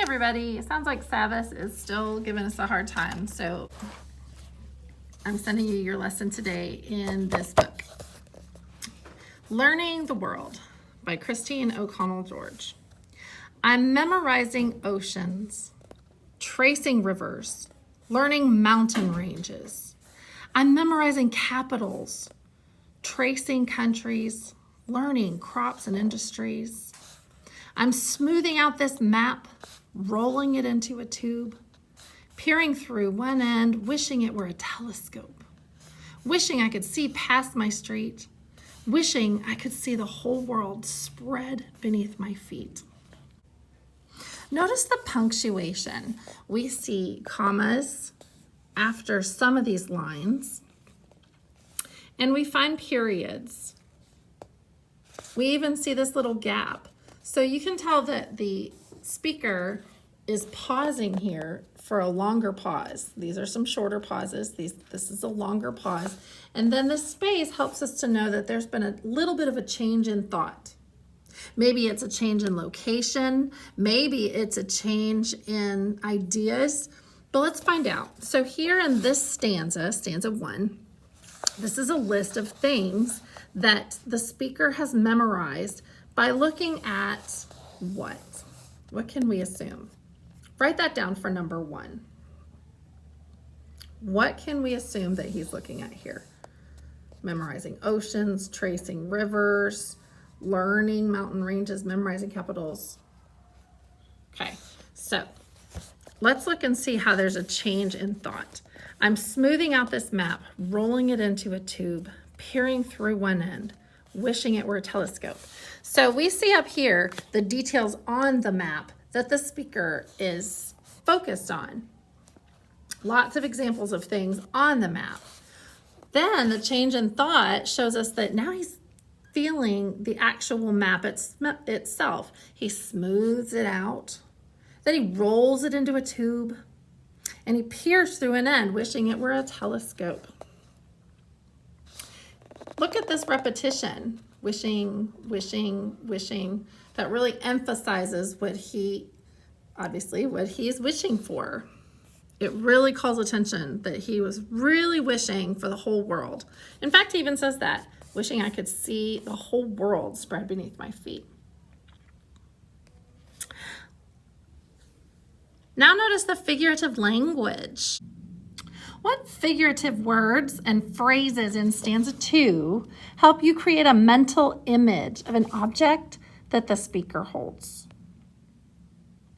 everybody. It sounds like Savas is still giving us a hard time, so I'm sending you your lesson today in this book, Learning the World by Christine O'Connell George. I'm memorizing oceans, tracing rivers, learning mountain ranges. I'm memorizing capitals, tracing countries, learning crops and industries. I'm smoothing out this map, rolling it into a tube, peering through one end, wishing it were a telescope, wishing I could see past my street, wishing I could see the whole world spread beneath my feet. Notice the punctuation. We see commas after some of these lines, and we find periods. We even see this little gap. So you can tell that the speaker is pausing here for a longer pause. These are some shorter pauses. This is a longer pause. And then the space helps us to know that there's been a little bit of a change in thought. Maybe it's a change in location. Maybe it's a change in ideas. But let's find out. So here in this stanza, stanza 1, this is a list of things that the speaker has memorized by looking at what? What can we assume? Write that down for number 1. What can we assume that he's looking at here? Memorizing oceans, tracing rivers, learning mountain ranges, memorizing capitals. Okay, so let's look and see how there's a change in thought. I'm smoothing out this map, rolling it into a tube, peering through one end, wishing it were a telescope. So we see up here the details on the map that the speaker is focused on. Lots of examples of things on the map. Then the change in thought shows us that now he's feeling the actual map itself. He smooths it out, then he rolls it into a tube, and he peers through an end, wishing it were a telescope. Look at this repetition, wishing, wishing, wishing. That really emphasizes what he's wishing for. It really calls attention that he was really wishing for the whole world. In fact, he even says that, wishing I could see the whole world spread beneath my feet. Now notice the figurative language. What figurative words and phrases in stanza 2 help you create a mental image of an object that the speaker holds?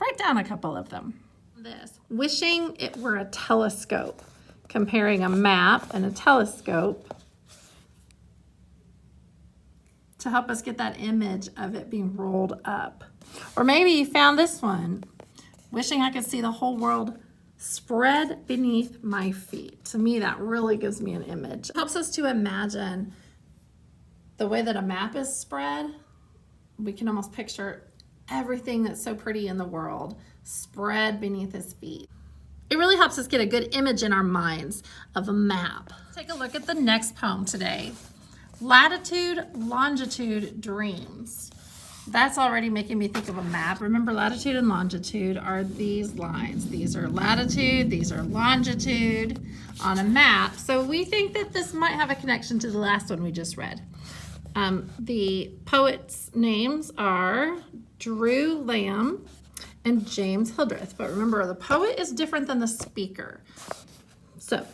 Write down a couple of them. This, wishing it were a telescope, comparing a map and a telescope to help us get that image of it being rolled up. Or maybe you found this one, wishing I could see the whole world spread beneath my feet. To me, that really gives me an image. It helps us to imagine the way that a map is spread. We can almost picture everything that's so pretty in the world spread beneath his feet. It really helps us get a good image in our minds of a map. Take a look at the next poem today. Latitude, Longitude, Dreams. That's already making me think of a map. Remember, latitude and longitude are these lines. These are latitude, these are longitude on a map. So we think that this might have a connection to the last one we just read. The poets' names are Drew Lamb and James Hildreth. But remember, the poet is different than the speaker. So,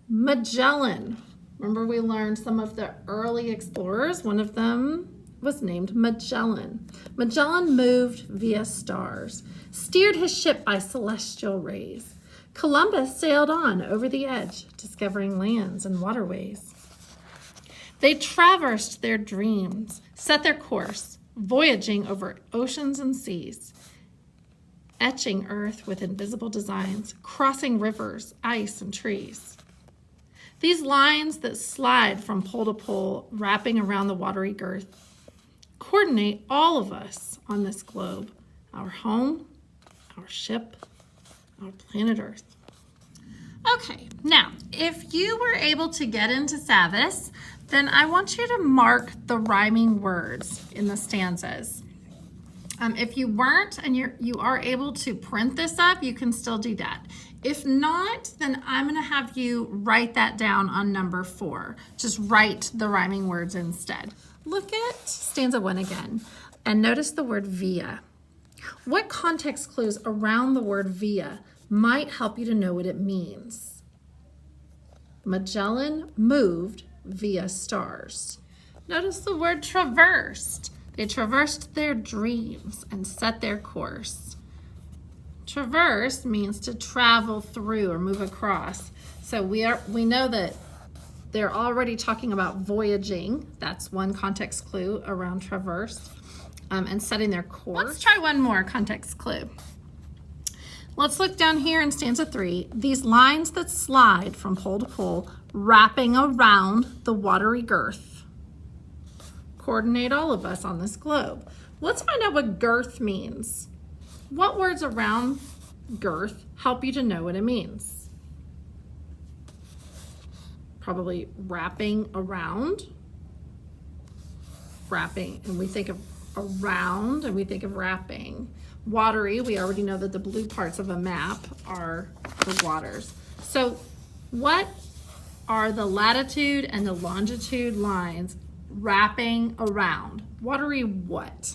Magellan. Remember, we learned some of the early explorers. One of them was named Magellan. Magellan moved via stars, steered his ship by celestial rays. Columbus sailed on over the edge, discovering lands and waterways. They traversed their dreams, set their course, voyaging over oceans and seas, etching earth with invisible designs, crossing rivers, ice, and trees. These lines that slide from pole to pole, wrapping around the watery girth, coordinate all of us on this globe, our home, our ship, our planet Earth. Okay, now, if you were able to get into Savas, then I want you to mark the rhyming words in the stanzas. If you weren't and you are able to print this up, you can still do that. If not, then I'm going to have you write that down on number 4. Just write the rhyming words instead. Look at stanza 1 again and notice the word via. What context clues around the word via might help you to know what it means? Magellan moved via stars. Notice the word traversed. They traversed their dreams and set their course. Traverse means to travel through or move across. So we know that they're already talking about voyaging. That's one context clue around traverse, and setting their course. Let's try one more context clue. Let's look down here in stanza 3. These lines that slide from pole to pole, wrapping around the watery girth. Coordinate all of us on this globe. Let's find out what girth means. What words around girth help you to know what it means? Probably wrapping around. Wrapping, and we think of around and we think of wrapping. Watery, we already know that the blue parts of a map are the waters. So what are the latitude and the longitude lines wrapping around? Watery what?